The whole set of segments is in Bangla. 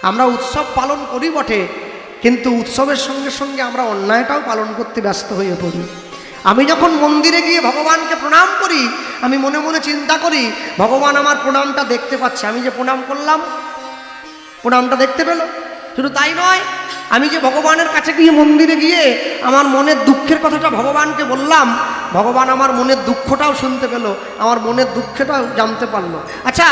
আমরা উৎসব পালন করি বটে, কিন্তু উৎসবের সঙ্গে সঙ্গে আমরা অন্যায়টাও পালন করতে ব্যস্ত হয়ে পড়ি। আমি যখন মন্দিরে গিয়ে ভগবানকে প্রণাম করি, আমি মনে মনে চিন্তা করি ভগবান আমার প্রণামটা দেখতে পাচ্ছে, আমি যে প্রণাম করলাম প্রণামটা দেখতে পেল। শুধু তাই নয়, আমি যে ভগবানের কাছে গিয়ে মন্দিরে গিয়ে আমার মনের দুঃখের কথাটা ভগবানকে বললাম, ভগবান আমার মনের দুঃখটাও শুনতে পেল, আমার মনের দুঃখটাও জানতে পারলো। আচ্ছা,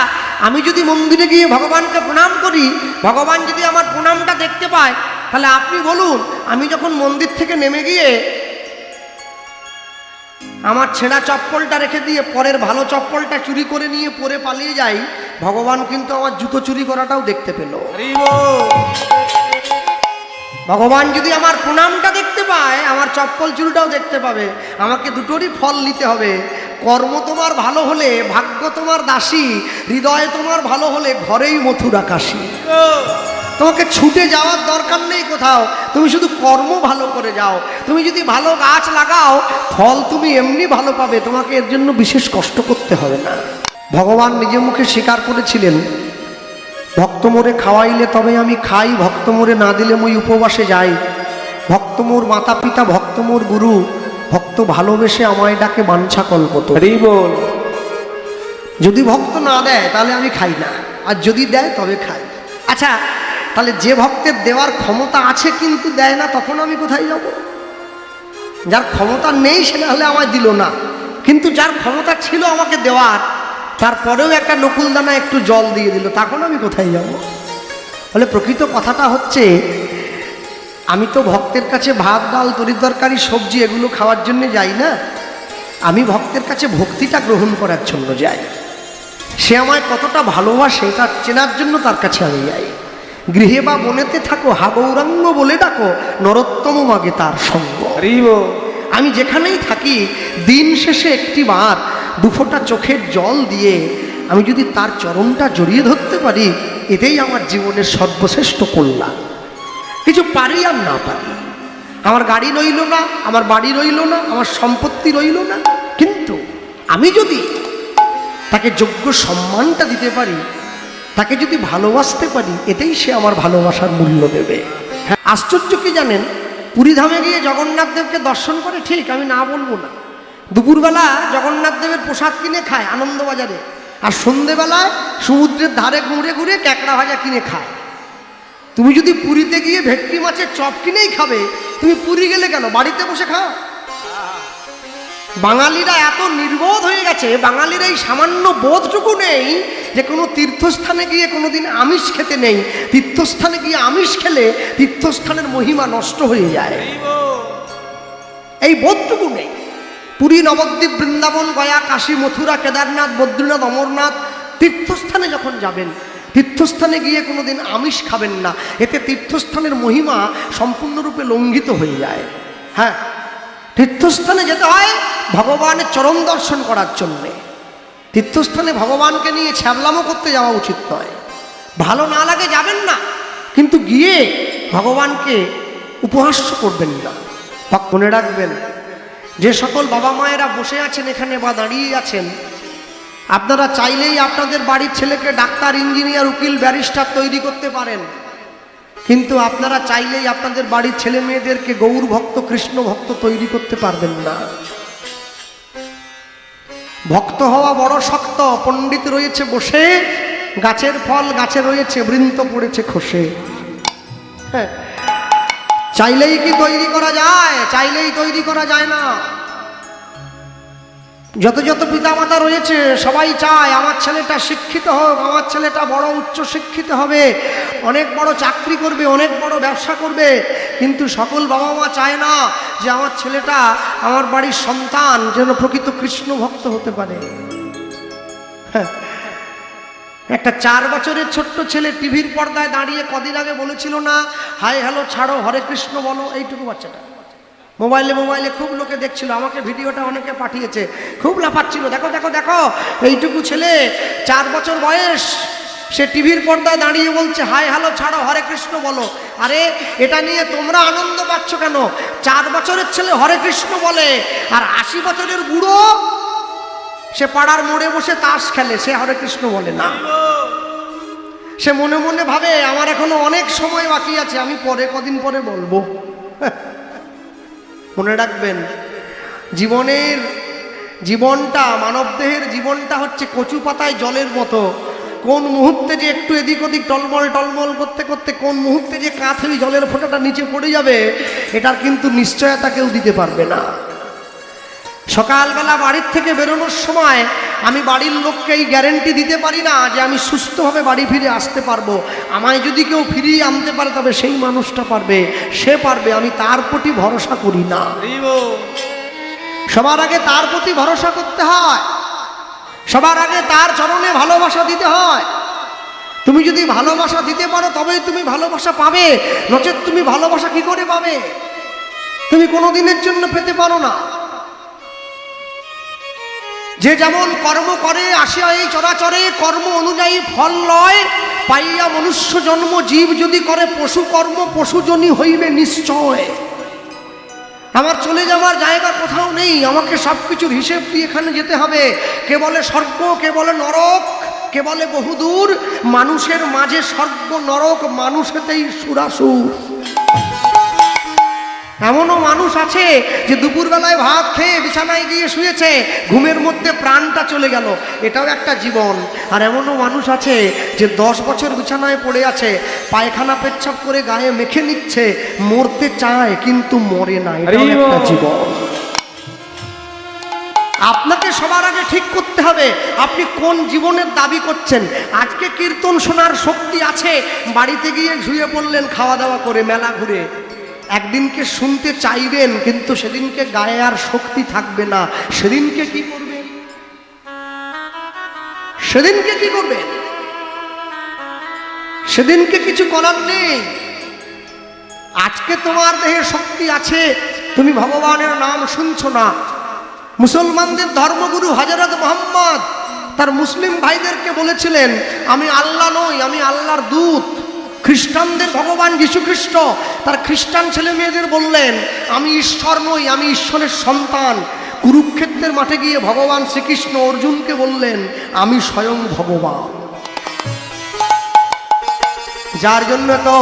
আমি যদি মন্দিরে গিয়ে ভগবানকে প্রণাম করি, ভগবান যদি আমার প্রণামটা দেখতে পায়, তাহলে আপনি বলুন, আমি যখন মন্দির থেকে নেমে গিয়ে আমার ছেঁড়া চপ্পলটা রেখে দিয়ে পরের ভালো চপ্পলটা চুরি করে নিয়ে পরে পালিয়ে যাই, ভগবান কিন্তু আমার জুতো চুরি করাটাও দেখতে পেল। ভগবান যদি আমার প্রণামটা দেখতে পায়, আমার চপ্পল চুরিটাও দেখতে পাবে। আমাকে দুটোরই ফল নিতে হবে। কর্ম তোমার ভালো হলে ভাগ্য তোমার দাসী, হৃদয় তোমার ভালো হলে ঘরেই মথুরা কাশী। তোমাকে ছুটে যাওয়ার দরকার নেই কোথাও, তুমি শুধু কর্ম ভালো করে যাও। তুমি যদি ভালো গাছ লাগাও, ফল তুমি এমনি ভালো পাবে, তোমাকে এর জন্য বিশেষ কষ্ট করতে হবে না। ভগবান নিজে মুখে স্বীকার করেছিলেন, ভক্ত মোরে খাওয়াইলে তবে আমি খাই, ভক্ত মোরে না দিলে মই উপবাসে যাই। ভক্ত মোর মাতা পিতা, ভক্ত মোর গুরু, ভক্ত ভালোবেসে আমায় ডাকে বাঞ্ছা কল্পতরু। বল, যদি ভক্ত না দেয় তাহলে আমি খাই না, আর যদি দেয় তবে খাই। আচ্ছা, তাহলে যে ভক্তের দেওয়ার ক্ষমতা আছে কিন্তু দেয় না, তখন আমি কোথায় যাব? যার ক্ষমতা নেই সেটা হলে আমায় দিল না, কিন্তু যার ক্ষমতা ছিল আমাকে দেওয়ার, তারপরেও একটা নকুলদানা একটু জল দিয়ে দিল, তখন আমি কোথায় যাব? বলে প্রকৃত কথাটা হচ্ছে, আমি তো ভক্তের কাছে ভাত ডাল তরি তরকারি সবজি এগুলো খাওয়ার জন্য যাই না, আমি ভক্তের কাছে ভক্তিটা গ্রহণ করার জন্য যাই। সে আমায় কতটা ভালোবাসে তা চেনার জন্য তার কাছে আমি যাই। গৃহে বা বনেতে থাকো, হা গৌরাঙ্গ বলে ডাকো, নরোত্তম মাগে তার সঙ্গ। আমি যেখানেই থাকি, দিন শেষে একটি বার দুফোঁটা চোখের জল দিয়ে আমি যদি তার চরণটা জড়িয়ে ধরতে পারি, এতেই আমার জীবনের সর্বশ্রেষ্ঠ কল্যাণ। কিছু পারি আর না পারি, আমার গাড়ি রইল না, আমার বাড়ি রইল না, আমার সম্পত্তি রইল না, কিন্তু আমি যদি তাকে যোগ্য সম্মানটা দিতে পারি, তাকে যদি ভালোবাসতে পারি, এতেই সে আমার ভালোবাসার মূল্য দেবে। হ্যাঁ, আশ্চর্য কি জানেন, পুরীধামে গিয়ে জগন্নাথ দেবকে দর্শন করে, ঠিক আমি না বলবো না, দুপুরবেলা জগন্নাথ দেবের প্রসাদ কিনে খায় আনন্দবাজারে, আর সন্ধেবেলায় সমুদ্রের ধারে ঘুরে ঘুরে ক্যাকড়া ভাজা কিনে খায়। তুমি যদি পুরীতে গিয়ে ভেটকি মাছের চপ কিনেই খাবে, তুমি পুরী গেলে কেন, বাড়িতে বসে খাও। বাঙালিরা এত নির্বোধ হয়ে গেছে, বাঙালির এই সামান্য বোধটুকু নেই যে কোনো তীর্থস্থানে গিয়ে কোনোদিন আমিষ খেতে নেই। তীর্থস্থানে গিয়ে আমিষ খেলে তীর্থস্থানের মহিমা নষ্ট হয়ে যায়, এই বোধটুকু নেই। পুরী, নবদ্বীপ, বৃন্দাবন, গয়া, কাশী, মথুরা, কেদারনাথ, বদ্রীনাথ, অমরনাথ তীর্থস্থানে যখন যাবেন, তীর্থস্থানে গিয়ে কোনোদিন আমিষ খাবেন না, এতে তীর্থস্থানের মহিমা সম্পূর্ণরূপে লঙ্ঘিত হয়ে যায়। হ্যাঁ, তীর্থস্থানে যেতে হয় ভগবানের চরণ দর্শন করার জন্যে। তীর্থস্থানে ভগবানকে নিয়ে ছ্যাবলামো করতে যাওয়া উচিত নয়। ভালো না লাগে যাবেন না, কিন্তু গিয়ে ভগবানকে উপহাস্য করবেন না। মনে রাখবেন, যে সকল বাবা মায়েরা বসে আছেন এখানে বা দাঁড়িয়ে আছেন, আপনারা চাইলেই আপনাদের বাড়ির ছেলেকে ডাক্তার, ইঞ্জিনিয়ার, উকিল, ব্যারিস্টার তৈরি করতে পারেন, কিন্তু আপনারা চাইলেই আপনাদের বাড়ির ছেলে মেয়েদেরকে গৌর ভক্ত, কৃষ্ণ ভক্ত তৈরি করতে পারবেন না। ভক্ত হওয়া বড় শক্ত। পণ্ডিত রয়েছে বসে, গাছের ফল গাছে রয়েছে, বৃন্ত পড়েছে খসে। হ্যাঁ, চাইলেই কি তৈরি করা যায়? চাইলেই তৈরি করা যায় না। যত যত পিতামাতা রয়েছে সবাই চায় আমার ছেলেটা শিক্ষিত হোক, আমার ছেলেটা বড় উচ্চ শিক্ষিত হবে, অনেক বড় চাকরি করবে, অনেক বড় ব্যবসা করবে, কিন্তু সকল বাবা মা চায় না যে আমার ছেলেটা, আমার বাড়ির সন্তান যেন প্রকৃত কৃষ্ণ ভক্ত হতে পারে। হ্যাঁ, একটা 4 বছরের ছোট্ট ছেলে টিভির পর্দায় দাঁড়িয়ে কদিন আগে বলেছিল না, হাই হ্যালো ছাড়ো, হরে কৃষ্ণ বলো। এইটুকু বাচ্চাটা মোবাইলে খুব লোকে দেখছিল, আমাকে ভিডিওটা অনেকে পাঠিয়েছে, খুব লাফাচ্ছিল, দেখো দেখো দেখো, এইটুকু ছেলে 4 বছর বয়স, সে টিভির পর্দায় দাঁড়িয়ে বলছে হাই হ্যালো ছাড়ো, হরে কৃষ্ণ বলো। আরে এটা নিয়ে তোমরা আনন্দ পাচ্ছ কেন? 4 বছরের ছেলে হরে কৃষ্ণ বলে, আর 80 বছরের বুড়ো সে পাড়ার মোড়ে বসে তাস খেলে, সে হরে কৃষ্ণ বলে না। সে মনে মনে ভাবে আমার এখনো অনেক সময় বাকি আছে, আমি পরে কদিন পরে বলবো। মনে রাখবেন, জীবনটা মানবদেহের জীবনটা হচ্ছে কচু পাতায় জলের মতো। কোন মুহূর্তে যে একটু এদিক ওদিক টলমল টলমল করতে করতে কোন মুহূর্তে যে কাঁথরি জলের ফোঁটাটা নিচে পড়ে যাবে, এটার কিন্তু নিশ্চয়তা কেউ দিতে পারবে না। সকালবেলা বাড়ির থেকে বেরোনোর সময় আমি বাড়ির লোককে এই গ্যারেন্টি দিতে পারি না যে আমি সুস্থভাবে বাড়ি ফিরে আসতে পারবো। আমায় যদি কেউ ফিরিয়ে আনতে পারে তবে সেই মানুষটা পারবে, সে পারবে, আমি তার প্রতি ভরসা করি না। সবার আগে তার প্রতি ভরসা করতে হয়, সবার আগে তার চরণে ভালোবাসা দিতে হয়। তুমি যদি ভালোবাসা দিতে পারো তবেই তুমি ভালোবাসা পাবে, নচেৎ তুমি ভালোবাসা কি করে পাবে? তুমি কোনোদিনের জন্য পেতে পারো না। যে যেমন কর্ম করে আসিয়া এই চরাচরে কর্ম অনুযায়ী ফল লয়, পাইয়া মনুষ্য জন্ম জীব যদি করে পশু কর্ম পশুজনী হইবে নিশ্চয়। আমার চলে যাওয়ার জায়গা কোথাও নেই, আমাকে সব কিছুর হিসেব দিয়ে এখানে যেতে হবে। কে বলে স্বর্গ, কে বলে নরক, কে বলে বহুদূর। মানুষের মাঝে স্বর্গ নরক, মানুষেতেই সুরাসুর। এমনও মানুষ আছে যে দুপুরবেলায় ভাত খেয়ে বিছানায় গিয়ে শুয়েছে, ঘুমের মধ্যে প্রাণটা চলে গেল, এটাও একটা জীবন। আর এমনও মানুষ আছে যে 10 বছর বিছানায় পড়ে আছে, পায়খানা পেচ্ছাপ করে গায়ে মেখে নিচ্ছে, মরতে চায় কিন্তু মরে না, এটাও একটা জীবন। আপনাকে সবার আগে ঠিক করতে হবে আপনি কোন জীবনের দাবি করছেন। আজকে কীর্তন শোনার শক্তি আছে, বাড়িতে গিয়ে শুয়ে পড়লেন খাওয়া দাওয়া করে মেলা ঘুরে, একদিনকে শুনতে চাইবেন কিন্তু সেদিনকে গায়ে আর শক্তি থাকবে না। সেদিনকে কি করবেন? সেদিনকে কি করবেন? সেদিনকে কিছু করার নেই। আজকে তোমার দেহে শক্তি আছে, তুমি ভগবানের নাম শুনছো না। মুসলমানদের ধর্মগুরু হযরত মুহাম্মদ তার মুসলিম ভাইদেরকে বলেছিলেন, আমি আল্লাহ নই, আমি আল্লাহর দূত। খ্রিস্টানদের ভগবান যীশু খ্রিস্ট তার খ্রিস্টান ছেলে মেয়েদের বললেন, আমি ঈশ্বর নই, আমি ঈশ্বরের সন্তান। কুরুক্ষেত্রের মাঠে গিয়ে ভগবান শ্রীকৃষ্ণ অর্জুনকে বললেন, আমি স্বয়ং ভগবান। যার জন্য তো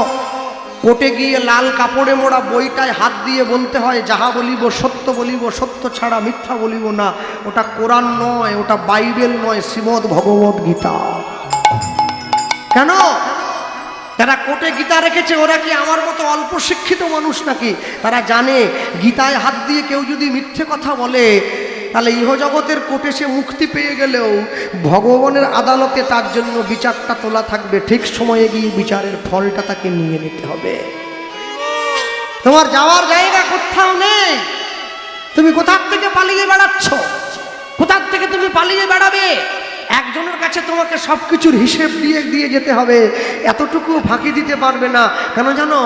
কোর্টে গিয়ে লাল কাপড়ে মোড়া বইটায় হাত দিয়ে বলতে হয়, যাহা বলিব সত্য বলিব, সত্য ছাড়া মিথ্যা বলিব না। ওটা কোরআন নয়, ওটা বাইবেল নয়, শ্রীমদ্ ভগবত গীতা। কেন? তারা কোর্টে গীতা রেখেছে, ওরা কি আমার মতো অল্প শিক্ষিত মানুষ নাকি? তারা জানে গীতায় হাত দিয়ে কেউ যদি মিথ্যে কথা বলে তাহলে ইহজগতের কোর্টে সে মুক্তি পেয়ে গেলেও ভগবানের আদালতে তার জন্য বিচারটা তোলা থাকবে। ঠিক সময়ে গিয়ে বিচারের ফলটা তাকে নিয়ে নিতে হবে। তোমার যাওয়ার জায়গা কোথাও নেই। তুমি কোথার থেকে পালিয়ে বেড়াচ্ছ? কোথার থেকে তুমি পালিয়ে বেড়াবে? একজনের কাছে তোমাকে সব কিছুর হিসেব দিয়ে দিয়ে যেতে হবে, এতটুকু ফাঁকি দিতে পারবে না। কেন জানো?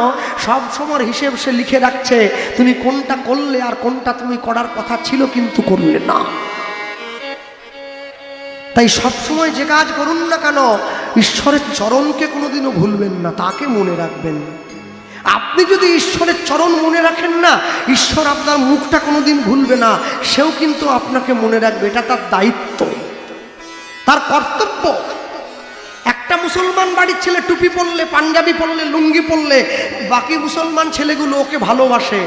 সব সময় হিসেব সে লিখে রাখছে, তুমি কোনটা করলে আর কোনটা তুমি করার কথা ছিল কিন্তু করলে না। তাই সব সময় যে কাজ করুন না কেন, ঈশ্বরের চরণকে কোনোদিনও ভুলবেন না, তাকে মনে রাখবেন। আপনি যদি ঈশ্বরের চরণ মনে রাখেন না, ঈশ্বর আপনার মুখটা কোনোদিন ভুলবে না, সেও কিন্তু আপনাকে মনে রাখবে। এটা তার দায়িত্ব, তার কর্তব্য। একটা মুসলমান বাড়ির ছেলে টুপি পরলে, পাঞ্জাবি পরলে, লুঙ্গি পরলে বাকি মুসলমান ছেলেগুলো ওকে ভালোবাসে।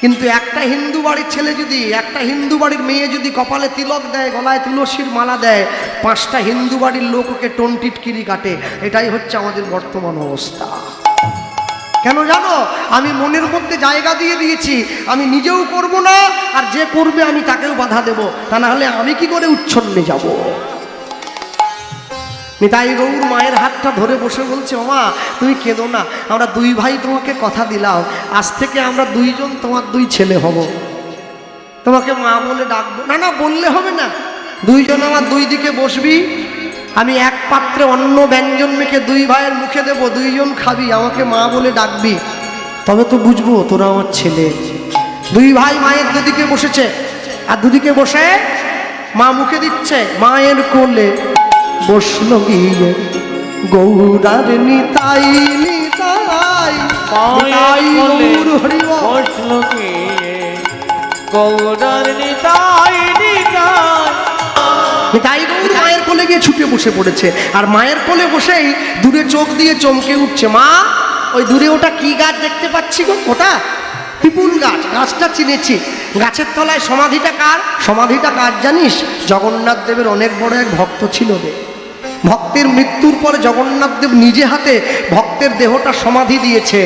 কিন্তু একটা হিন্দু বাড়ির ছেলে যদি, একটা হিন্দু বাড়ির মেয়ে যদি কপালে তিলক দেয়, গলায় তুলসীর মালা দেয়, 5টা হিন্দু বাড়ির লোক ওকে টোনটিটকিরি কাটে। এটাই হচ্ছে আমাদের বর্তমান অবস্থা। কেন জানো? আমি মনের মধ্যে জায়গা দিয়ে দিয়েছি, আমি নিজেও করব না, আর যে করবে আমি তাকেও বাধা দেব। তা না হলে আমি কি করে উচ্ছন্নে যাব? নিতাই গৌর মায়ের হাতটা ধরে বসে বলছে, মামা তুমি কেঁদো না, আমরা 2 ভাই তোমাকে কথা দিলাম, আজ থেকে আমরা 2 জন তোমার 2 ছেলে হব, তোমাকে মা বলে ডাকবো। না না, বললে হবে না, 2 জন আমার 2 দিকে বসবি, আমি এক পাত্রে অন্ন ব্যঞ্জন মেখে 2 ভাইয়ের মুখে দেবো, 2 জন খাবি, আমাকে মা বলে ডাকবি, তবে তো বুঝবো তোরা আমার ছেলে। 2 ভাই মায়ের দুদিকে বসেছে, আর দুদিকে বসে মা মুখে দিচ্ছে। মায়ের কোলে বসলো গিয়ে গৌরার নিতাই নিতাই, নিতাই গৌর হরি বসলো গিয়ে গৌরার নিতাই নিতাই। নিতাই গৌর মায়ের কোলে গিয়ে ছুটে বসে পড়েছে, আর মায়ের কোলে বসেই দূরে চোখ দিয়ে চমকে উঠছে, মা ওই দূরে ওটা কি গাছ দেখতে পাচ্ছি গো? ওটা পিপুল গাছ। গাছটা চিনেছি। গাছের তলায় সমাধিটা কার? সমাধিটা কার জানিস? জগন্নাথ দেবের অনেক বড় এক ভক্ত ছিল রে। ভক্তের মৃত্যুর পরে জগন্নাথ দেব নিজে হাতে ভক্তের দেহটা সমাধি দিয়েছে,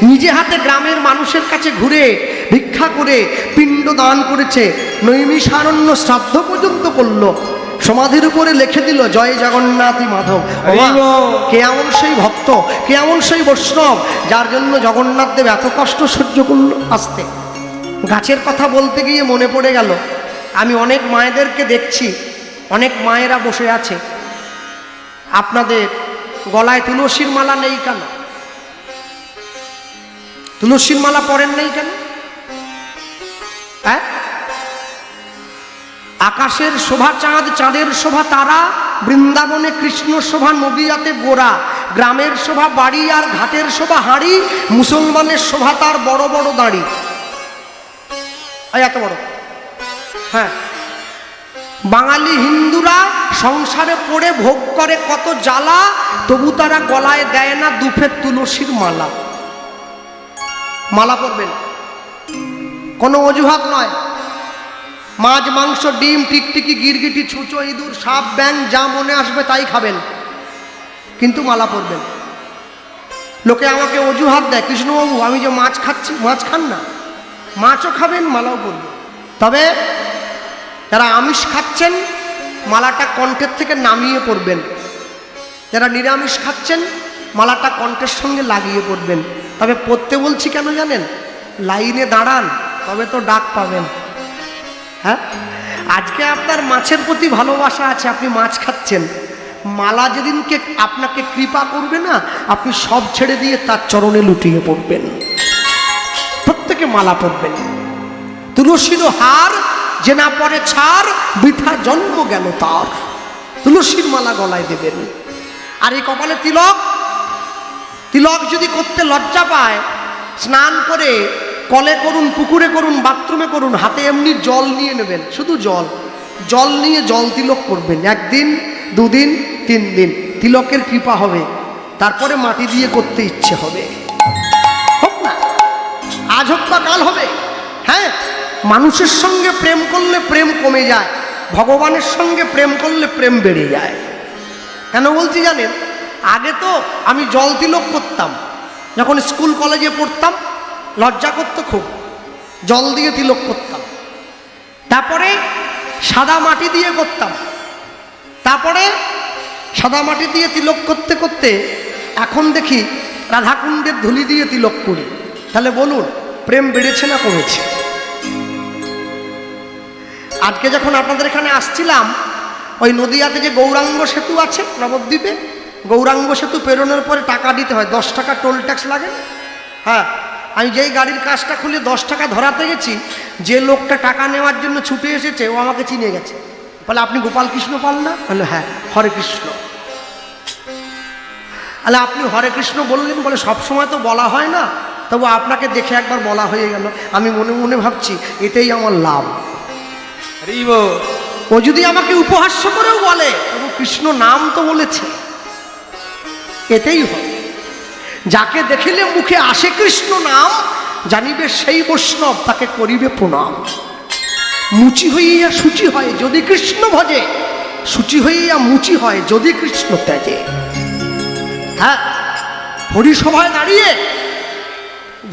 নিজে হাতে গ্রামের মানুষের কাছে ঘুরে ভিক্ষা করে পিণ্ড দান করেছে, নৈমিষারণ্য শ্রাদ্ধ পর্যন্ত করলো। সমাধির উপরে লিখে দিল জয় জগন্নাথই মাধব। কে এমন সেই ভক্ত, কে এমন সেই বৈষ্ণব যার জন্য জগন্নাথ দেব এত কষ্ট সহ্য করলো? আসতে গাছের কথা বলতে গিয়ে মনে পড়ে গেল, আমি অনেক মায়েদেরকে দেখছি, অনেক মায়েরা বসে আছে, আপনাদের গলায় তুলসীর মালা নেই কেন? তুলসীর মালা পরেন নেই কেন? হ্যাঁ, আকাশের শোভা চাঁদ, চাঁদের শোভা তারা, বৃন্দাবনে কৃষ্ণ শোভা নদিয়াতে গোরা, গ্রামের শোভা বাড়ি আর ঘাটের শোভা হাঁড়ি, মুসলমানের শোভা তার বড় বড় দাড়ি। এত বড়। হ্যাঁ, বাঙালি হিন্দুরা সংসারে পড়ে ভোগ করে কত জ্বালা, তবু তারা গলায় দেয় না দুফের তুলসীর মালা। মালা পরবেন, কোনো অজুহাত নয়। মাছ, মাংস, ডিম, টিকটিকি, গিরগিটি, ছুঁচো, ইঁদুর, সাপ, ব্যাঙ যা মনে আসবে তাই খাবেন, কিন্তু মালা পরবেন। লোকে আমাকে অজুহাত দেয়, কৃষ্ণবাবু আমি যে মাছ খাচ্ছি, মাছ খান না, মাছও খাবেন মালাও পরবেন। তবে যারা আমিষ খাচ্ছেন মালাটা কণ্ঠের থেকে নামিয়ে পড়বেন, যারা নিরামিষ খাচ্ছেন মালাটা কণ্ঠের সঙ্গে লাগিয়ে পড়বেন। তবে পড়তে বলছি কেন জানেন? লাইনে দাঁড়ান, তবে তো ডাক পাবেন। হ্যাঁ, আজকে আপনার মাছের প্রতি ভালোবাসা আছে, আপনি মাছ খাচ্ছেন, মালা যেদিনকে আপনাকে কৃপা করবে না, আপনি সব ছেড়ে দিয়ে তার চরণে লুটিয়ে পড়বেন। প্রত্যেকে মালা পরবেন। তুলসীর হার যে না পরে ছাড়, বৃথা জন্ম গেল তার। তুলসীর মালা গলায় দেবেন। আর এই কপালে তিলক, তিলক যদি করতে লজ্জা পায়, স্নান করে কলে করুন, পুকুরে করুন, বাথরুমে করুন, হাতে এমনি জল নিয়ে নেবেন, শুধু জল, জল নিয়ে জল তিলক করবেন। একদিন, দুদিন, 3 দিন, তিলকের কৃপা হবে। তারপরে মাটি দিয়ে করতে ইচ্ছে হবে, হোক না, আজ হোক বা কাল হবে। হ্যাঁ, মানুষের সঙ্গে প্রেম করলে প্রেম কমে যায়, ভগবানের সঙ্গে প্রেম করলে প্রেম বেড়ে যায়। কেন বলছি জানেন? আগে তো আমি জল তিলক করতাম, যখন স্কুল কলেজে পড়তাম, লজ্জা করতো খুব, জল দিয়ে তিলক করতাম। তারপরে সাদা মাটি দিয়ে করতাম, তারপরে সাদা মাটি দিয়ে তিলক করতে করতে এখন দেখি রাধাকুণ্ডের ধুলি দিয়ে তিলক করি। তাহলে বলুন, প্রেম বেড়েছে না কমেছে? আজকে যখন আপনাদের এখানে আসছিলাম, ওই নদিয়াতে যে গৌরাঙ্গ সেতু আছে নবদ্বীপে, গৌরাঙ্গ সেতু পেরোনোর পরে টাকা দিতে হয়, 10 টাকা টোল ট্যাক্স লাগে। হ্যাঁ, আমি যেই গাড়ির কাজটা খুলে 10 টাকা ধরাতে গেছি, যে লোকটা টাকা নেওয়ার জন্য ছুটে এসেছে ও আমাকে চিনে গেছে। বলে, আপনি গোপাল কৃষ্ণ পাল না? বলে, হ্যাঁ। হরে কৃষ্ণ। আলে আপনি হরে কৃষ্ণ বললেন? বলে, সবসময় তো বলা হয় না, তবু আপনাকে দেখে একবার বলা হয়ে গেল। আমি মনে মনে ভাবছি এতেই আমার লাভ। ও যদি আমাকে উপহাস্য করেও বলে, তবু কৃষ্ণ নাম তো বলেছে, এতেই হয়। যাকে দেখিলে মুখে আসে কৃষ্ণ নাম, জানিবে সেই বৈষ্ণব, তাকে করিবে প্রণাম। মুচি হইয়া সূচি হয় যদি কৃষ্ণ ভজে, সূচি হইয়া মুচি হয় যদি কৃষ্ণ ত্যাজে। হ্যাঁ, হরিসভায় দাঁড়িয়ে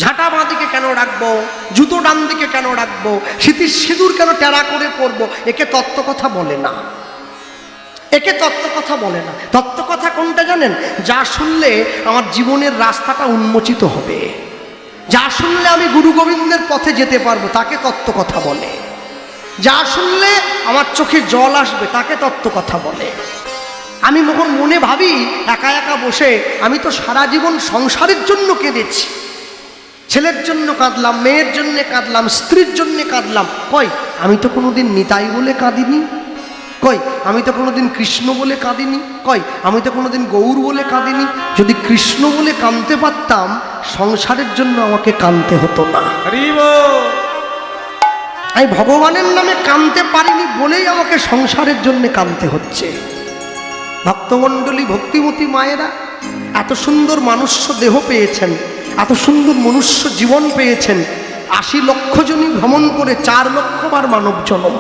ঝাঁটা বাঁ দিকে কেন রাখবো, জুতো ডান দিকে কেন রাখবো, স্মৃতির সিঁদুর কেন টেরা করে পরবো, একে তত্ত্ব কথা বলে না, একে তত্ত্ব কথা বলে না। তত্ত্ব কথা কোনটা জানেন? যা শুনলে আমার জীবনের রাস্তাটা উন্মোচিত হবে, যা শুনলে আমি গুরু গোবিন্দের পথে যেতে পারবো, তাকে তত্ত্ব কথা বলে। যা শুনলে আমার চোখে জল আসবে, তাকে তত্ত্ব কথা বলে। আমি যখন মনে ভাবি একা একা বসে, আমি তো সারা জীবন সংসারের জন্য কেঁদেছি, ছেলের জন্য কাঁদলাম, মেয়ের জন্য কাঁদলাম, স্ত্রীর জন্য কাঁদলাম। কই, আমি তো কোনোদিন নিতাই বলে কাঁদিনি। কই, আমি তো কোনোদিন কৃষ্ণ বলে কাঁদিনি। কই, আমি তো কোনোদিন গৌর বলে কাঁদিনি। যদি কৃষ্ণ বলে কাঁদতে পারতাম, সংসারের জন্য আমাকে কাঁদতে হতো না। আমি ভগবানের নামে কাঁদতে পারিনি বলেই আমাকে সংসারের জন্য কাঁদতে হচ্ছে। ভক্তমণ্ডলী, ভক্তিমতী মায়েরা, এত সুন্দর মনুষ্য দেহ পেয়েছেন, এত সুন্দর মনুষ্য জীবন পেয়েছেন। 80 লক্ষ জনই ভ্রমণ করে 4 লক্ষ বার মানব জন্ম।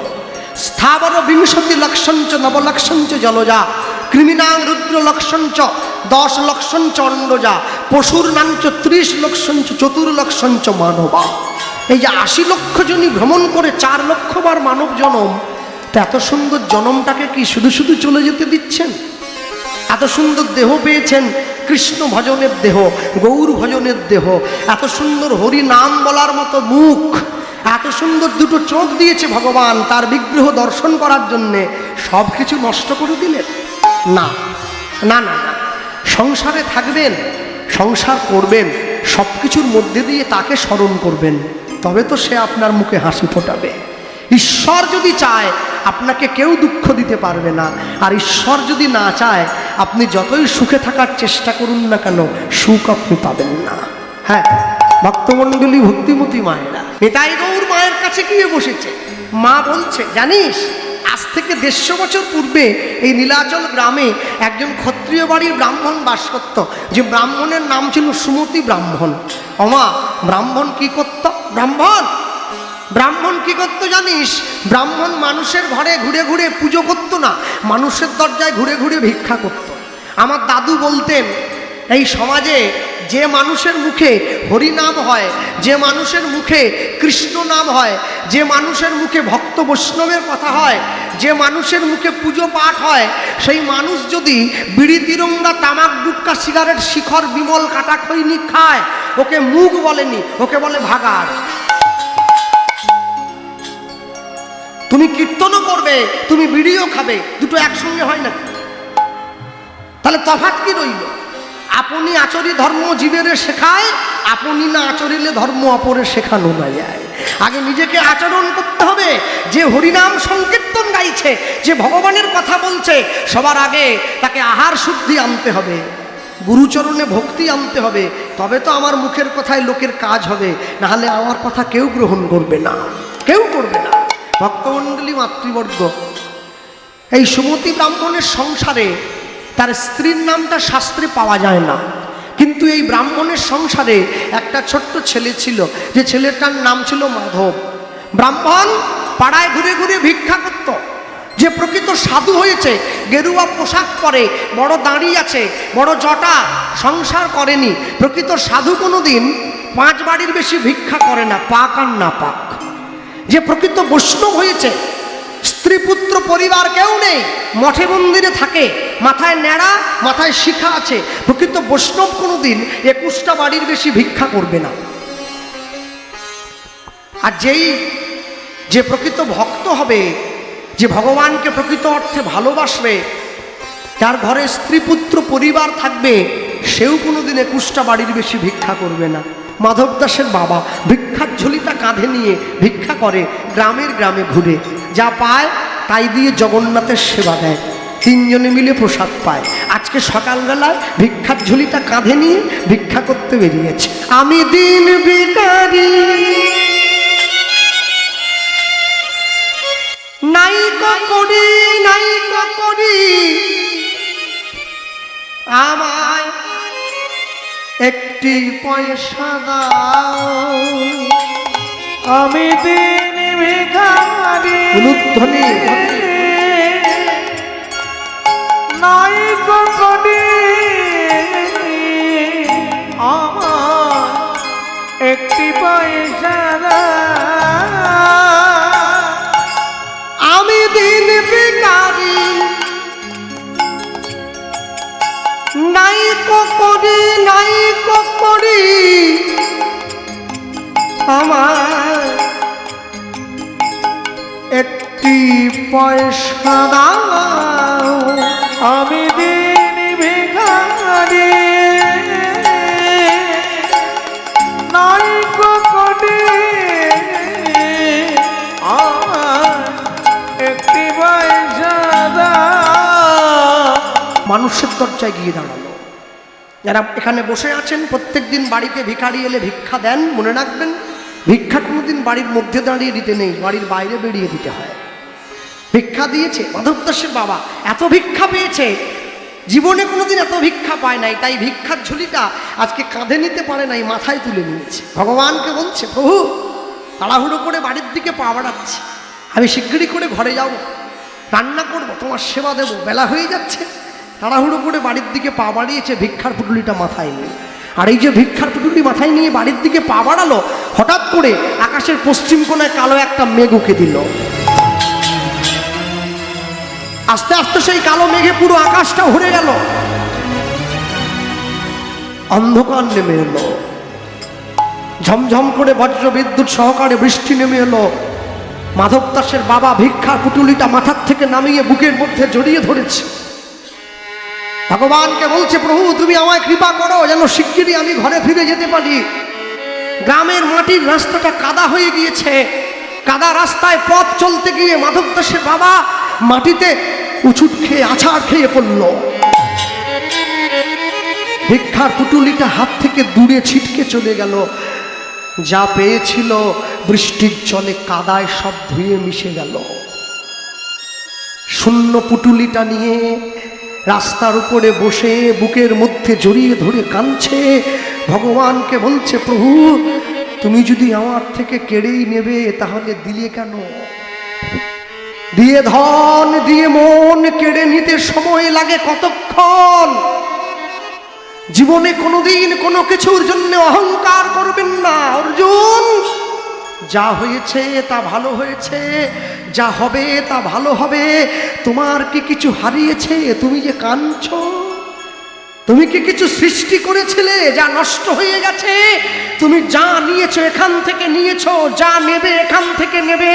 স্থাবর 20 লক্ষঞ্চ নবলক্ষঞ্চ জলজা, কৃমিনাং রুদ্র লক্ষঞ্চ 10 লক্ষঞ্চ অন্ডজা, পশুর নাঞ্চ 30 লক্ষঞ্চ চতুর্লক্ষঞ্চ মানবা। এই যে 80 লক্ষ জনই ভ্রমণ করে 4 লক্ষ বার মানব জন্ম, তা এত সুন্দর জন্মটাকে কি শুধু শুধু চলে যেতে দিচ্ছেন? এত সুন্দর দেহ পেয়েছেন, কৃষ্ণ ভজনের দেহ, গৌর ভজনের দেহ, এত সুন্দর হরি নাম বলার মতো মুখ, এত সুন্দর দুটো চোখ দিয়েছে ভগবান তার বিগ্রহ দর্শন করার জন্যে, সব কিছু নষ্ট করে দিলেন? না না না না, সংসারে থাকবেন, সংসার করবেন, সব কিছুর মধ্যে দিয়ে তাকে স্মরণ করবেন, তবে তো সে আপনার মুখে হাসি ফোটাবে। ঈশ্বর যদি চায় আপনাকে কেউ দুঃখ দিতে পারবে না, আর ঈশ্বর যদি না চায় আপনি যতই সুখে থাকার চেষ্টা করুন না কেন, সুখ আপনি পাবেন না। হ্যাঁ, ভক্তমণ্ডলী, ভক্তিমতী মায়েরা, নিতাই গৌর মায়ের কাছে গিয়ে বসেছে। মা বলছে, জানিস আজ থেকে 150 বছর পূর্বে এই নীলাচল গ্রামে একজন ক্ষত্রিয় বাড়ির ব্রাহ্মণ বাস করত, যে ব্রাহ্মণের নাম ছিল সুমতি ব্রাহ্মণ। অমা, ব্রাহ্মণ কি করত? ব্রাহ্মণ কি করতো জানিস? ব্রাহ্মণ মানুষের ঘরে ঘুরে ঘুরে পুজো করতো না, মানুষের দরজায় ঘুরে ঘুরে ভিক্ষা করত। আমার দাদু বলতেন, এই সমাজে যে মানুষের মুখে হরিনাম হয়, যে মানুষের মুখে কৃষ্ণ নাম হয়, যে মানুষের মুখে ভক্ত বৈষ্ণবের কথা হয়, যে মানুষের মুখে পুজো পাঠ হয়, সেই মানুষ যদি বিড়ি তিরঙ্গা তামাক গুটকা সিগারেট শিখর বিমল কাটা খৈনি খায়, ওকে মুখ বলেনি, ওকে বলে ভাগাড়। তুমি কীর্তনও করবে, তুমি বিড়িও খাবে, দুটো একসঙ্গে হয় না? তাহলে তফাৎ কি রইল? আপনি আচরি ধর্ম জীবেরে শেখায়, আপনি না আচরিলে ধর্ম অপরে শেখানো না যায়। আগে নিজেকে আচরণ করতে হবে। যে হরিনাম সংকীর্তন গাইছে, যে ভগবানের কথা বলছে, সবার আগে তাকে আহার শুদ্ধি আনতে হবে, গুরুচরণে ভক্তি আনতে হবে, তবে তো আমার মুখের কথায় লোকের কাজ হবে, নাহলে আমার কথা কেউ গ্রহণ করবে না, কেউ করবে না। ভক্তমণ্ডলী, মাতৃবর্গ, এই সুমতি ব্রাহ্মণের সংসারে তার স্ত্রীর নামটা শাস্ত্রে পাওয়া যায় না, কিন্তু এই ব্রাহ্মণের সংসারে একটা ছোট্ট ছেলে ছিল, যে ছেলেটার নাম ছিল মাধব। ব্রাহ্মণ পাড়ায় ঘুরে ঘুরে ভিক্ষা করত। যে প্রকৃত সাধু হয়েছে, গেরুয়া পোশাক পরে, বড় দাঁড়ি আছে, বড় জটা, সংসার করেনি। প্রকৃত সাধু কোনোদিন 5 বাড়ির বেশি ভিক্ষা করে না, পাক আর না পাক। যে প্রকৃত বৈষ্ণব হয়েছে, স্ত্রী পুত্র পরিবার কেউ নেই, মঠে মন্দিরে থাকে, মাথায় ন্যাড়া, মাথায় শিখা আছে, প্রকৃত বৈষ্ণব কোনোদিন 21টা বাড়ির বেশি ভিক্ষা করবে না। আর যে প্রকৃত ভক্ত হবে, যে ভগবানকে প্রকৃত অর্থে ভালোবাসবে, যার ঘরে স্ত্রী পুত্র পরিবার থাকবে, সেও কোনোদিন 21টা বাড়ির বেশি ভিক্ষা করবে না। মাধব দাসের বাবা ভিক্ষার ঝুলিটা কাঁধে নিয়ে ভিক্ষা করে, গ্রামের গ্রামে ঘুরে, যা পায় তাই দিয়ে জগন্নাথের সেবা দেয়, 3 জনে মিলে প্রসাদ পায়। আজকে সকালবেলায় ভিক্ষার ঝুলিটা কাঁধে নিয়ে ভিক্ষা করতে বেরিয়েছে। আমি দিন ভিখারি, নাই করি, নাই করি, আমায় একটি পয়সা দাও, আমি দিন ভিখারি, উলুধ্বনি, নাই করি, আমার একটি পয়সা দাও। আমি দিন ভিখারি, নাই করি, নাই করি, আমার একটি পয়সা দাও। আমি দিন ভিখারি, নাই করি, আমার একটি পয়সা দাও। মানুষের দরজায় গিয়ে দাঁড়ালো। যারা এখানে বসে আছেন, প্রত্যেক দিন বাড়িতে ভিখারি এলে ভিক্ষা দেন, মনে রাখবেন ভিক্ষা কোনোদিন বাড়ির মধ্যে দাঁড়িয়ে দিতে নেই, বাড়ির বাইরে বেরিয়ে দিতে হয়। ভিক্ষা দিয়েছে মাধব দাসের বাবা, এত ভিক্ষা পেয়েছে, জীবনে কোনোদিন এত ভিক্ষা পায় নাই, তাই ভিক্ষার ঝুলিটা আজকে কাঁধে নিতে পারে নাই, মাথায় তুলে নিয়েছে। ভগবানকে বলছে, প্রভু তাড়াহুড়ো করে বাড়ির দিকে পা বাড়াচ্ছি, আমি শিগগিরই করে ঘরে যাব, রান্না করব, তোমার সেবা দেব, বেলা হয়ে যাচ্ছে। তাড়াহুড়ো করে বাড়ির দিকে পা বাড়িয়েছে, ভিক্ষার পুটুলিটা মাথায় নিয়ে। আর এই যে ভিক্ষার পুটুলি মাথায় নিয়ে বাড়ির দিকে পা বাড়ালো, হঠাৎ করে আকাশের পশ্চিম কোণায় কালো একটা মেঘ উকে দিল। আস্তে আস্তে সেই কালো মেঘে পুরো আকাশটা ভরে গেল, অন্ধকার নেমে এলো, ঝমঝম করে বজ্র বিদ্যুৎ সহকারে বৃষ্টি নেমে এলো। মাধব দাসের বাবা ভিক্ষার পুটুলিটা মাথার থেকে নামিয়ে বুকের মধ্যে জড়িয়ে ধরেছে, ভগবানকে বলছে, প্রভু তুমি আমায় কৃপা করো যেন শিগগিরই আমি ঘরে ফিরে যেতে পারি। গ্রামের মাটির রাস্তাটা কাদা হয়ে গিয়েছে, কাদা রাস্তায় পথ চলতে গিয়ে মাধব দাসের বাবা মাটিতে উঁচুট খেয়ে আছাড় খেয়ে পড়ল। ভিক্ষার পুটুলিটা হাত থেকে দূরে ছিটকে চলে গেল, যা পেয়েছিল বৃষ্টির জলে কাদায় সব ধুয়ে মিশে গেল। শূন্য পুটুলিটা নিয়ে রাস্তার উপরে বসে বুকের মধ্যে জড়িয়ে ধরে কাঁদছে, ভগবানকে বলছে, প্রভু তুমি যদি আমার থেকে কেড়েই নেবে তাহলে দিলে কেন? দিয়ে ধন দিয়ে মন কেড়ে নিতে সময় লাগে কতক্ষণ? জীবনে কোনোদিন কোনো কিছুর জন্য অহংকার করবেন না অর্জুন। যা হয়েছে তা ভালো হয়েছে, যা হবে তা ভালো হবে। তোমার কি কিছু হারিয়েছে? তুমি যে কাঁদছো, তুমি কি কিছু সৃষ্টি করেছিলে যা নষ্ট হয়ে গেছে? তুমি যা নিয়েছো এখান থেকে নিয়েছো, যা নেবে এখান থেকে নেবে।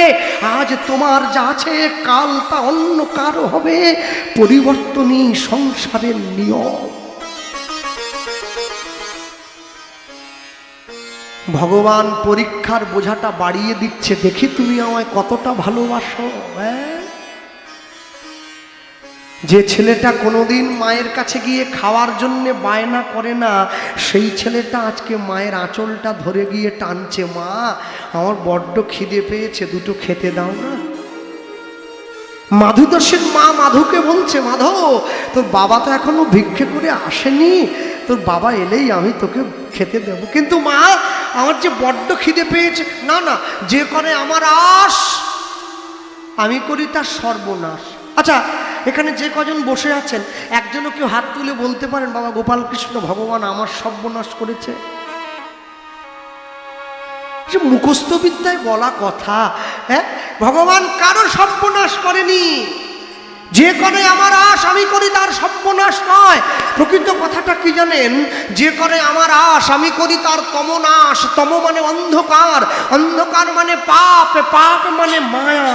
আজ তোমার যা আছে কাল তা অন্য কারো হবে। পরিবর্তনই সংসারের নিয়ম। ভগবান পরীক্ষার বোঝাটা বাড়িয়ে দিচ্ছে, দেখি তুমি আমায় কতটা ভালোবাসো। যে ছেলেটা কোনোদিন মায়ের কাছে গিয়ে খাওয়ার জন্য বায়না করে না, সেই ছেলেটা আজকে মায়ের আঁচলটা ধরে গিয়ে টানছে, মা আমার বড্ড খিদে পেয়েছে, দুটো খেতে দাও না। মাধু দাসের মা মাধুকে বলছে, মাধব তোর বাবা তো এখনো ভিক্ষে করে আসেনি, তোর বাবা এলেই আমি তোকে খেতে দেব। কিন্তু মা আমার যে বড্ড খিদে পেয়েছে। না না, যে করে আমার আশ আমি করি তার সর্বনাশ। আচ্ছা, এখানে যে কজন বসে আছেন একজনও কেউ হাত তুলে বলতে পারেন, বাবা গোপালকৃষ্ণ ভগবান আমার সর্বনাশ করেছে? মুখস্থ বিদ্যায় বলা কথা। হ্যাঁ, ভগবান কারো সর্বনাশ করেনি। যে করে আমার আশ আমি করি তার সর্বনাশ নয়। প্রকৃত কথাটা কি জানেন? যে করে আমার আশ আমি করি তার তমনাশ। তম মানে অন্ধকার, অন্ধকার মানে পাপ, পাপ মানে মায়া।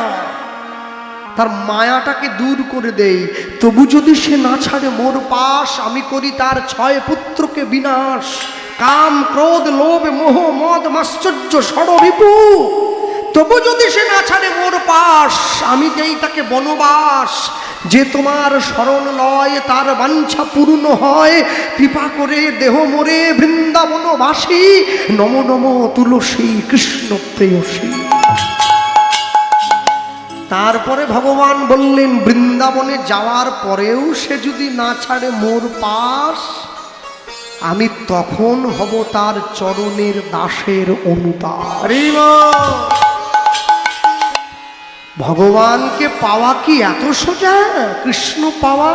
তার মায়াটাকে দূর করে দেই, তবু যদি সে না ছাড়ে মোর পাশ, আমি করি তার 6 পুত্রকে বিনাশ। কাম ক্রোধ লোভ মোহ মদ মাশ্চর্য ষড়রিপু, তবু যদি সে না ছাড়ে মোর পাশ, আমি দেই তাকে বনবাস। যে তোমার শরণ লয় তার বাঞ্ছা পূর্ণ হয়, কৃপা করে দেহ মোরে বৃন্দাবনবাসী। নম নম তুলসী কৃষ্ণ প্রেয়সী। তারপরে ভগবান বললেন, বৃন্দাবনে যাওয়ার পরেও সে যদি না ছাড়ে মোর পাশ, আমি তখন হব তার চরণের দাসের অনুদাস। ভগবানকে পাওয়া কি এত সোজা? কৃষ্ণ পাওয়া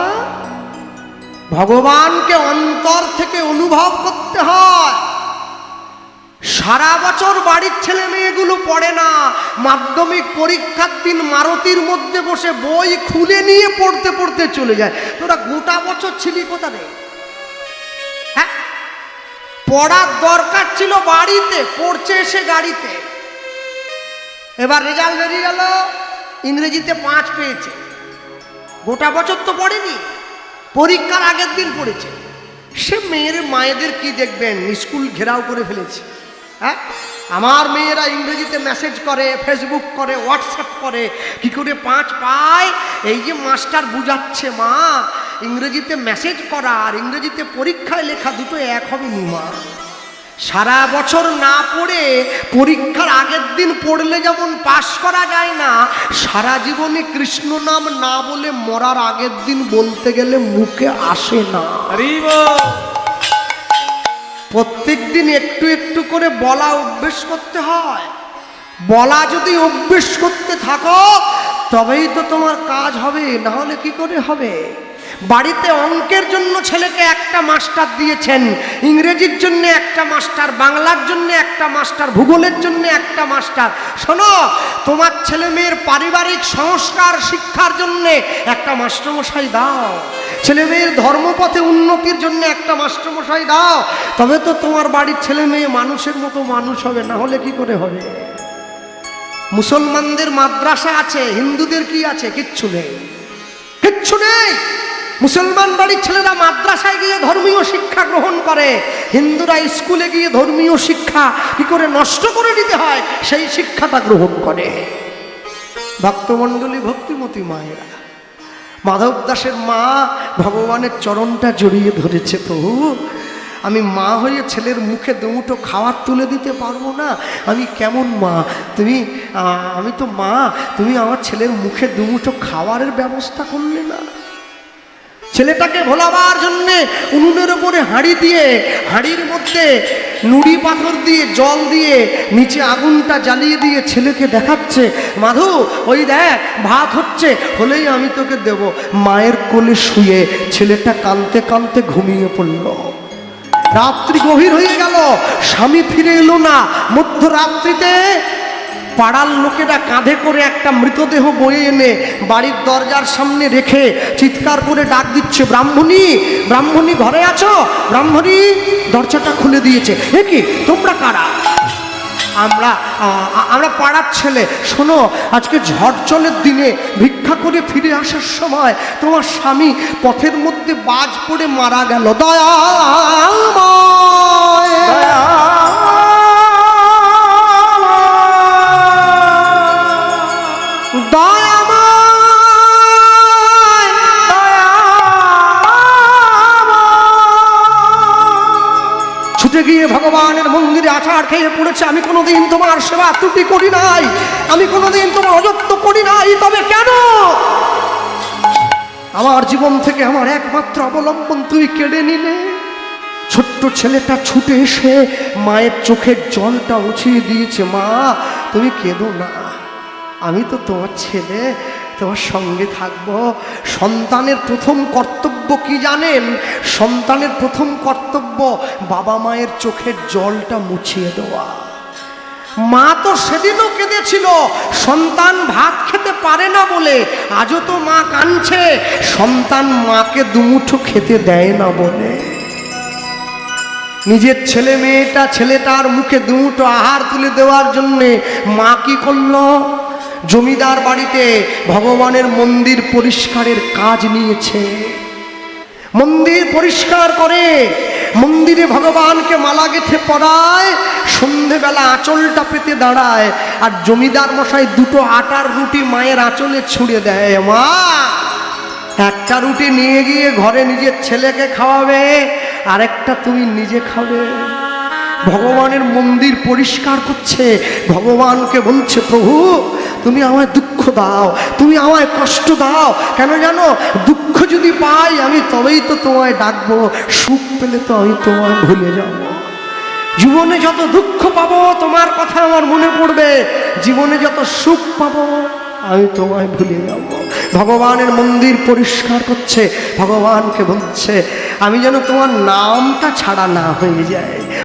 ভগবানকে অন্তর থেকে অনুভব করতে হয়। সারা বছর বাড়ির ছেলে মেয়েগুলো পড়ে না, মাধ্যমিক পরীক্ষার দিন মারুতির মধ্যে বসে বই খুলে নিয়ে পড়তে পড়তে চলে যায়। তোরা গোটা বছর ছিলি কোথায়? হ্যাঁ, পড়ার দরকার ছিল বাড়িতে, পড়ছে এসে গাড়িতে। এবার রেজাল্ট বেরিয়ে গেল, ইংরেজিতে 5 পেয়েছে। গোটা বছর তো পড়েনি, পরীক্ষার আগের দিন পড়েছে। সে মেয়ের মায়েদের কি দেখবেন, স্কুল ঘেরাও করে ফেলেছে। হ্যাঁ, আমার মেয়েরা ইংরেজিতে মেসেজ করে, ফেসবুক করে, হোয়াটসঅ্যাপ করে, কি করে 5 পায়? এই যে মাস্টার বুঝাচ্ছে, মা ইংরেজিতে মেসেজ করা আর ইংরেজিতে পরীক্ষায় লেখা দুটো এক হবে নি মা। সারা বছর না পড়ে পরীক্ষার আগের দিন পড়লে যেমন পাশ করা যায় না, সারা জীবনে কৃষ্ণ নাম না বলে মরার আগের দিন বলতে গেলে মুখে আসে না। প্রত্যেক দিন একটু একটু করে বলা অভ্যেস করতে হয়। বলা যদি অভ্যেস করতে থাকো তবেই তো তোমার কাজ হবে, না হলে কি করে হবে? বাড়িতে অঙ্কের জন্য ছেলেকে একটা মাস্টার দিয়েছেন, ইংরেজির জন্য একটা মাস্টার, বাংলার জন্য একটা মাস্টার, ভূগোলের জন্য একটা মাস্টার। শোনো, তোমার ছেলে মেয়ের পারিবারিক সংস্কার শিক্ষার জন্য একটা মাস্টারমশাই দাও, ছেলে মেয়ের ধর্মপথে উন্নতির জন্য একটা মাস্টারমশাই দাও, তবে তো তোমার বাড়ির ছেলে মেয়ে মানুষের মতো মানুষ হবে, না হলে কি করে হবে? মুসলমানদের মাদ্রাসা আছে, হিন্দুদের কি আছে? কিচ্ছু নেই, কিচ্ছু নেই। মুসলমান বাড়ির ছেলেরা মাদ্রাসায় গিয়ে ধর্মীয় শিক্ষা গ্রহণ করে, হিন্দুরা স্কুলে গিয়ে ধর্মীয় শিক্ষা কি করে নষ্ট করে দিতে হয় সেই শিক্ষাটা গ্রহণ করে। ভক্তমণ্ডলী, ভক্তিমতী মায়েরা, মাধব দাসের মা ভগবানের চরণটা জড়িয়ে ধরেছে, প্রভু আমি মা হয়ে ছেলের মুখে দুমুঠো খাবার তুলে দিতে পারবো না, আমি কেমন মা? আমি তো মা, তুমি আমার ছেলের মুখে দুমুঠো খাবারের ব্যবস্থা করলে না। ছেলেটাকে ভোলাবার জন্যে উনুনের ওপরে হাঁড়ি দিয়ে, হাঁড়ির মধ্যে নুড়ি পাথর দিয়ে জল দিয়ে নিচে আগুনটা জ্বালিয়ে দিয়ে ছেলেকে দেখাচ্ছে, মাধু ওই দেখ ভাত হচ্ছে, হলেই আমি তোকে দেব। মায়ের কোলে শুয়ে ছেলেটা কাঁদতে কাঁদতে ঘুমিয়ে পড়ল। রাত্রি গভীর হয়ে গেল, স্বামী ফিরে এলো না। মধ্যরাত্রিতে পাড়ার লোকেরা কাঁধে করে একটা মৃতদেহ বয়ে এনে বাড়ির দরজার সামনে রেখে চিৎকার করে ডাক দিচ্ছে, ব্রাহ্মণী, ব্রাহ্মণী ঘরে আছো? ব্রাহ্মণী দরজাটা খুলে দিয়েছে। এ কি, তোমরা কারা? আমরা পাড়ার ছেলে। শোনো, আজকে ঝড় জলের দিনে ভিক্ষা করে ফিরে আসার সময় তোমার স্বামী পথের মধ্যে বাজ পড়ে মারা গেল। ছুটে গিয়ে ভগবানের মন্দিরে আছাড় খেয়ে পড়েছে, আমি কোনোদিন তোমার সেবা ত্রুটি করি নাই, আমি কোনোদিন তোমার অযত্ন করি নাই, তবে কেন আমার জীবন থেকে আমার একমাত্র অবলম্বন তুই কেড়ে নিলে? ছোট্ট ছেলেটা ছুটে এসে মায়ের চোখের জলটা উছিয়ে দিয়েছে। মা তুমি কেঁদো না, আমি তো তোমার ছেলে, তোমার সঙ্গে থাকবো। সন্তানের প্রথম কর্তব্য কি জানেন? সন্তানের প্রথম কর্তব্য বাবা মায়ের চোখের জলটা মুছিয়ে দেওয়া। মা তো সেদিনও কেঁদেছিল সন্তান ভাত খেতে পারে না বলে, আজও তো মা কাঁদছে সন্তান মাকে দুমুঠো খেতে দেয় না বলে। নিজের ছেলে মেয়েটা, ছেলেটার মুখে দুমুঠো আহার তুলে দেওয়ার জন্যে মা কি করলো? জমিদার বাড়িতে ভগবানের মন্দির পরিষ্কারের কাজ নিয়েছে। মন্দির পরিষ্কার করে মন্দিরে ভগবানকে মালা গেঁথে পরায়, সন্ধেবেলা আঁচলটা পেতে দাঁড়ায়, আর জমিদার মশাই দুটো আটার রুটি মায়ের আঁচলে ছুঁড়ে দেয়। মা একটা রুটি নিয়ে গিয়ে ঘরে নিজের ছেলেকে খাওয়াবে, আরেকটা তুমি নিজে খাবে। ভগবানের মন্দির পরিষ্কার করছে, ভগবানকে বলছে, প্রভু তুমি আমায় দুঃখ দাও, তুমি আমায় কষ্ট দাও, কেন জানো? দুঃখ যদি পাই আমি তবেই তো তোমায় ডাকবো, সুখ পেলে তো আমি তোমায় ভুলে যাব। জীবনে যত দুঃখ পাবো তোমার কথা আমার মনে পড়বে, জীবনে যত সুখ পাবো আমি তোমায় ভুলে যাব। ভগবানের মন্দির পরিষ্কার করছে, ভগবানকে বলছে আমি যেন তোমার নামটা ছাড়া না হয়ে যায়।